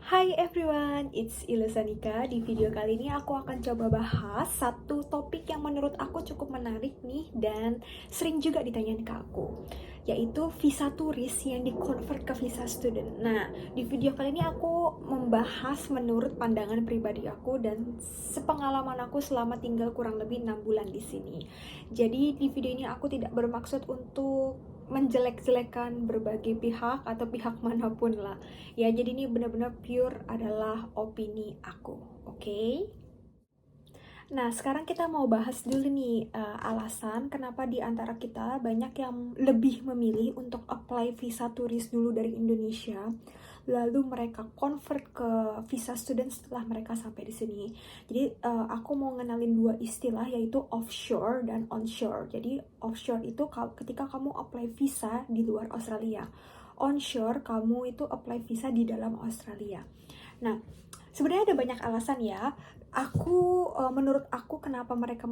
Hai everyone, it's Ilesanika. Di video kali ini aku akan coba bahas satu topik yang menurut aku cukup menarik nih dan sering juga ditanyain ke aku, yaitu visa turis yang di-convert ke visa student. Nah, di video kali ini aku membahas menurut pandangan pribadi aku dan sepengalaman aku selama tinggal kurang lebih 6 bulan di sini. Jadi di video ini aku tidak bermaksud untuk menjelek-jelekan berbagai pihak atau pihak manapun lah ya. Jadi ini benar-benar pure adalah opini aku, oke? Nah, sekarang kita mau bahas dulu nih alasan kenapa di antara kita banyak yang lebih memilih untuk apply visa turis dulu dari Indonesia, lalu mereka convert ke visa student setelah mereka sampai di sini. Jadi aku mau ngenalin dua istilah, yaitu offshore dan onshore. Jadi offshore itu ketika kamu apply visa di luar Australia. Onshore kamu itu apply visa di dalam Australia. Nah, sebenarnya ada banyak alasan ya. Menurut aku kenapa mereka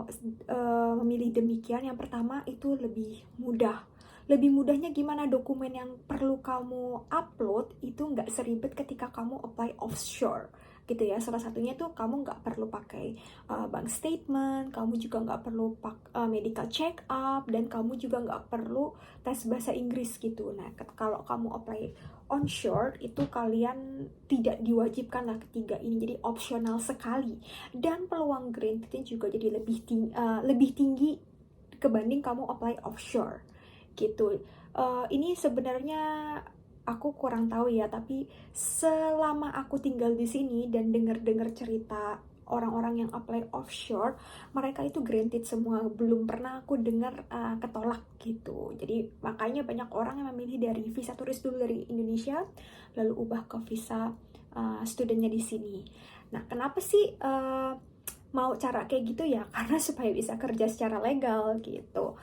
memilih demikian. Yang pertama itu lebih mudah. Lebih mudahnya gimana? Dokumen yang perlu kamu upload itu nggak seribet ketika kamu apply offshore gitu ya. Salah satunya tuh kamu nggak perlu pakai bank statement, kamu juga nggak perlu medical check up, dan kamu juga nggak perlu tes bahasa Inggris gitu. Nah, kalau kamu apply onshore itu kalian tidak diwajibkan lah ketiga ini, jadi opsional sekali, dan peluang granted juga jadi lebih tinggi kebanding kamu apply offshore gitu. Ini sebenarnya aku kurang tahu ya, tapi selama aku tinggal di sini dan dengar-dengar cerita orang-orang yang apply offshore, mereka itu granted semua, belum pernah aku dengar ketolak gitu. Jadi makanya banyak orang yang memilih dari visa turis dulu dari Indonesia lalu ubah ke visa studentnya di sini. Nah, kenapa sih mau cara kayak gitu ya? Karena supaya bisa kerja secara legal gitu.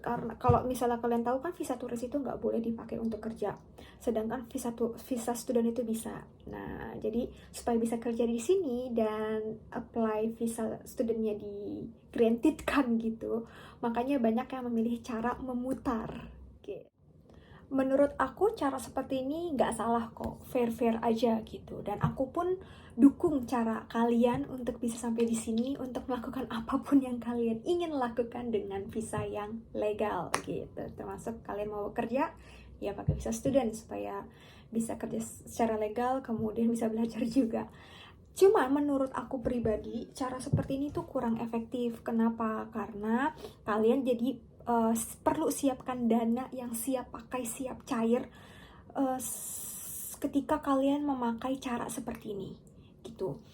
Karena kalau misalnya kalian tahu kan, visa turis itu nggak boleh dipakai untuk kerja, sedangkan visa student itu bisa. Nah, jadi supaya bisa kerja di sini dan apply visa studentnya di granted kan gitu, makanya banyak yang memilih cara memutar gitu. Menurut aku cara seperti ini nggak salah kok, fair-fair aja gitu. Dan aku pun dukung cara kalian untuk bisa sampai di sini, untuk melakukan apapun yang kalian ingin lakukan dengan visa yang legal gitu. Termasuk kalian mau bekerja, ya pakai visa student supaya bisa kerja secara legal, kemudian bisa belajar juga. Cuma menurut aku pribadi, cara seperti ini tuh kurang efektif. Kenapa? Karena kalian jadi perlu siapkan dana yang siap pakai, siap cair uh, ketika kalian memakai cara seperti ini gitu.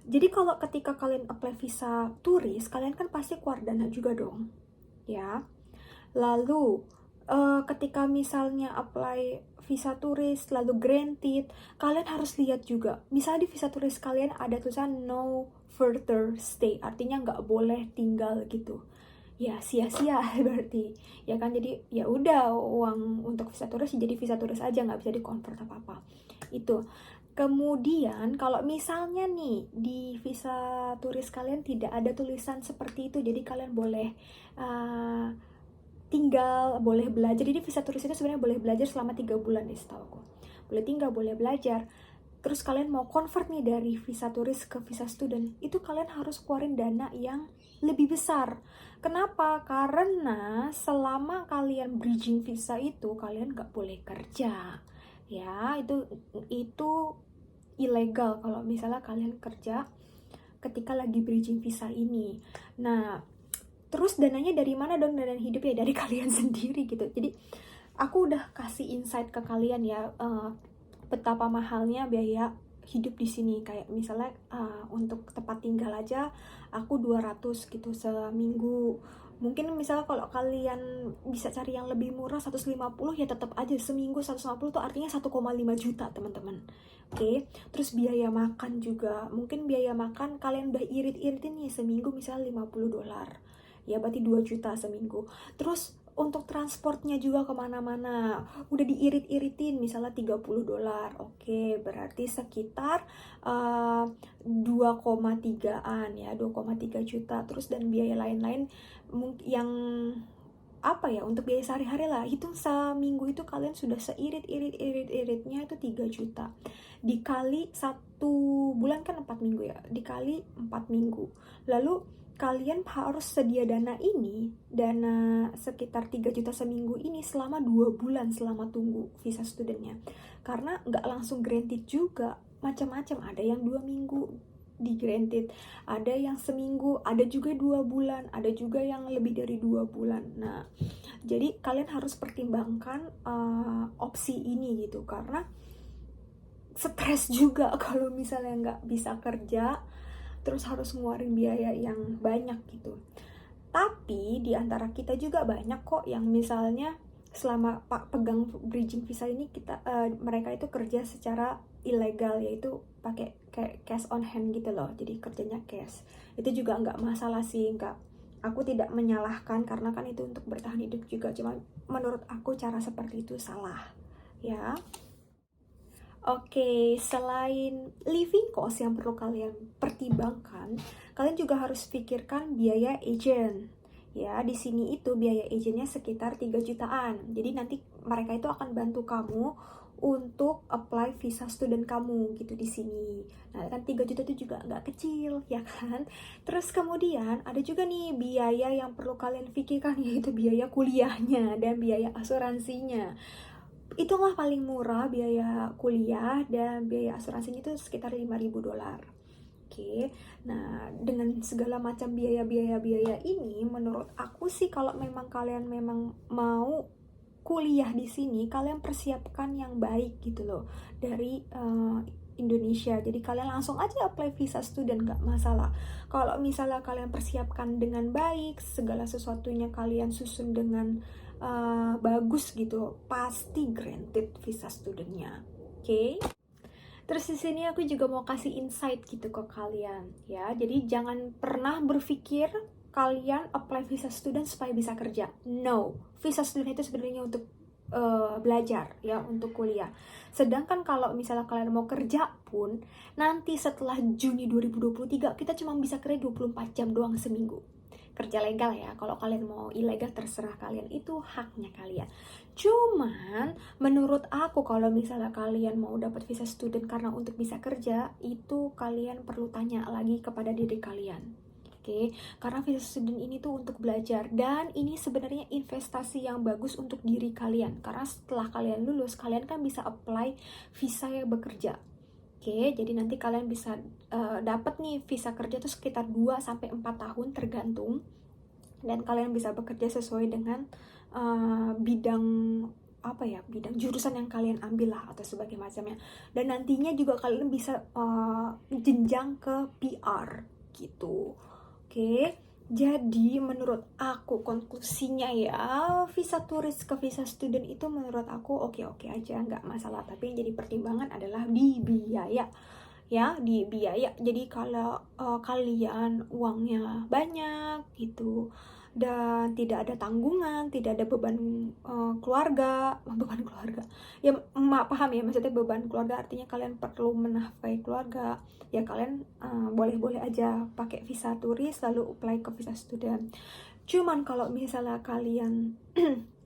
Jadi kalau ketika kalian apply visa turis, kalian kan pasti keluar dana juga dong ya. Lalu ketika misalnya apply visa turis lalu granted, kalian harus lihat juga, misalnya di visa turis kalian ada tulisan no further stay, artinya nggak boleh tinggal gitu. Ya sia-sia berarti ya kan. Jadi ya udah, uang untuk visa turis jadi visa turis aja, nggak bisa dikonvert apa-apa itu. Kemudian kalau misalnya nih di visa turis kalian tidak ada tulisan seperti itu, jadi kalian boleh tinggal, boleh belajar. Jadi visa turis itu sebenarnya boleh belajar selama 3 bulan nih setahu aku. Boleh tinggal, boleh belajar. Terus kalian mau convert nih dari visa turis ke visa student, itu kalian harus keluarin dana yang lebih besar. Kenapa? Karena selama kalian bridging visa itu kalian nggak boleh kerja. Ya, itu ilegal kalau misalnya kalian kerja ketika lagi bridging visa ini. Nah, terus dananya dari mana dong? Dana hidup ya dari kalian sendiri gitu. Jadi aku udah kasih insight ke kalian ya, betapa mahalnya biaya hidup di sini. Kayak misalnya untuk tempat tinggal aja aku 200 gitu seminggu. Mungkin misalnya kalau kalian bisa cari yang lebih murah 150, ya tetap aja seminggu 150 tuh artinya 1,5 juta teman-teman. Oke, terus biaya makan juga. Mungkin biaya makan kalian udah irit-iritin nih seminggu misalnya $50. Ya berarti 2 juta seminggu. Terus untuk transportnya juga kemana-mana udah diirit-iritin misalnya $30. Oke, berarti sekitar 2,3an ya, 2,3 juta. Terus dan biaya lain-lain yang apa ya, untuk biaya sehari-hari lah. Hitung seminggu itu kalian sudah seirit-iritnya itu 3 juta. Dikali 1 bulan kan 4 minggu ya, dikali 4 minggu. Lalu kalian harus sedia dana ini, dana sekitar 3 juta seminggu ini selama 2 bulan selama tunggu visa studentnya. Karena nggak langsung granted juga, macam-macam, ada yang 2 minggu di granted, ada yang seminggu, ada juga 2 bulan, ada juga yang lebih dari 2 bulan. Nah, jadi kalian harus pertimbangkan opsi ini gitu, karena stres juga kalau misalnya nggak bisa kerja, terus harus ngeluarin biaya yang banyak gitu. Tapi di antara kita juga banyak kok yang misalnya selama pegang bridging visa ini mereka itu kerja secara ilegal, yaitu pakai kayak cash on hand gitu loh, jadi kerjanya cash. Itu juga nggak masalah sih, aku tidak menyalahkan karena kan itu untuk bertahan hidup juga, cuma menurut aku cara seperti itu salah ya. Oke, selain living cost yang perlu kalian pertimbangkan, kalian juga harus pikirkan biaya agent. Ya, di sini itu biaya agentnya sekitar 3 jutaan. Jadi nanti mereka itu akan bantu kamu untuk apply visa student kamu gitu di sini. Nah, kan 3 juta itu juga nggak kecil, ya kan? Terus kemudian ada juga nih biaya yang perlu kalian pikirkan, yaitu biaya kuliahnya dan biaya asuransinya. Itulah paling murah biaya kuliah, dan biaya asuransinya itu sekitar $5.000. Oke, nah dengan segala macam biaya ini, menurut aku sih kalau memang kalian memang mau kuliah di sini, kalian persiapkan yang baik gitu loh dari Indonesia. Jadi kalian langsung aja apply visa student, gak masalah. Kalau misalnya kalian persiapkan dengan baik, segala sesuatunya kalian susun dengan bagus gitu, pasti granted visa studentnya. Oke. Terus di sini aku juga mau kasih insight gitu ke kalian ya. Jadi jangan pernah berpikir kalian apply visa student supaya bisa kerja. No, visa student itu sebenarnya untuk belajar ya, untuk kuliah. Sedangkan kalau misalnya kalian mau kerja pun, nanti setelah Juni 2023 kita cuma bisa kerja 24 jam doang seminggu. Kerja legal ya, kalau kalian mau ilegal terserah kalian, itu haknya kalian. Cuman menurut aku kalau misalnya kalian mau dapat visa student karena untuk bisa kerja, itu kalian perlu tanya lagi kepada diri kalian. Oke, karena visa student ini tuh untuk belajar, dan ini sebenarnya investasi yang bagus untuk diri kalian, karena setelah kalian lulus kalian kan bisa apply visa yang bekerja. Oke, jadi nanti kalian bisa dapat nih visa kerja tuh sekitar 2-4 tahun tergantung, dan kalian bisa bekerja sesuai dengan bidang bidang jurusan yang kalian ambil lah, atau sebagai macamnya. Dan nantinya juga kalian bisa jenjang ke PR gitu. Oke, jadi menurut aku konklusinya ya, visa turis ke visa student itu menurut aku oke-oke aja, nggak masalah. Tapi yang jadi pertimbangan adalah di biaya ya, di biaya. Jadi kalau kalian uangnya banyak gitu, dan tidak ada tanggungan, tidak ada beban beban keluarga ya, paham ya, maksudnya beban keluarga artinya kalian perlu menafkahi keluarga ya, kalian boleh-boleh aja pakai visa turis lalu apply ke visa student. Cuman kalau misalnya kalian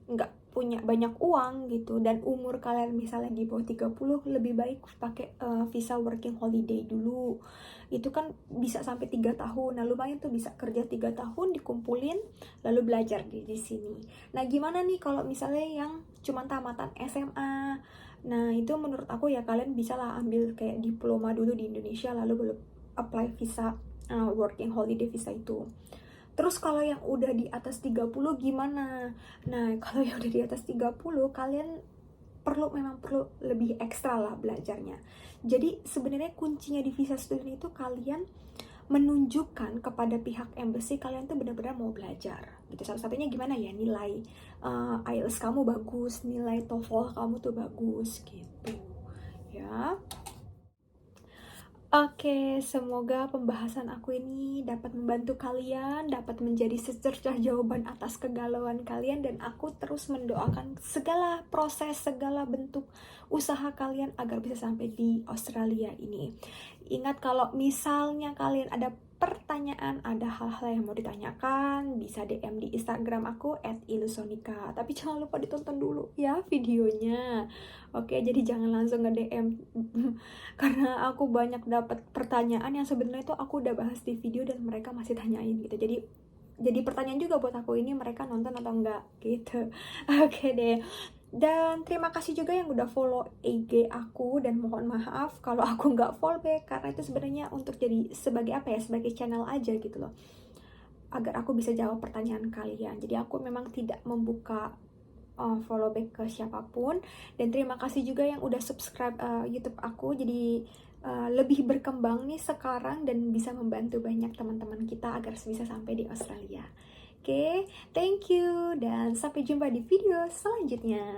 nggak punya banyak uang gitu, dan umur kalian misalnya di bawah 30, lebih baik pakai visa working holiday dulu. Itu kan bisa sampai 3 tahun. Nah, lumayan tuh, bisa kerja 3 tahun, dikumpulin, lalu belajar di sini. Nah, gimana nih kalau misalnya yang cuma tamatan SMA? Nah, itu menurut aku ya kalian bisa lah ambil kayak diploma dulu di Indonesia, lalu baru apply visa working holiday visa itu. Terus kalau yang udah di atas 30 gimana? Nah, kalau yang udah di atas 30, kalian memang perlu lebih ekstra lah belajarnya. Jadi sebenarnya kuncinya di visa student itu kalian menunjukkan kepada pihak embassy kalian tuh benar-benar mau belajar gitu. Salah satunya gimana ya, nilai IELTS kamu bagus, nilai TOEFL kamu tuh bagus gitu ya. Oke, semoga pembahasan aku ini dapat membantu kalian, dapat menjadi secercah jawaban atas kegalauan kalian, dan aku terus mendoakan segala proses, segala bentuk usaha kalian agar bisa sampai di Australia ini. Ingat, kalau misalnya kalian ada pertanyaan, ada hal-hal yang mau ditanyakan, bisa DM di Instagram aku @ilusonika. Tapi jangan lupa ditonton dulu ya videonya. Oke, jadi jangan langsung nge-DM karena aku banyak dapat pertanyaan yang sebenarnya itu aku udah bahas di video dan mereka masih tanyain gitu. Jadi pertanyaan juga buat aku, ini mereka nonton atau enggak gitu. Oke deh. Dan terima kasih juga yang udah follow IG aku, dan mohon maaf kalau aku nggak follow back, karena itu sebenarnya untuk jadi sebagai apa ya, sebagai channel aja gitu loh, agar aku bisa jawab pertanyaan kalian. Jadi aku memang tidak membuka follow back ke siapapun. Dan terima kasih juga yang udah subscribe YouTube aku, jadi lebih berkembang nih sekarang dan bisa membantu banyak teman-teman kita agar bisa sampai di Australia. Oke, thank you dan sampai jumpa di video selanjutnya.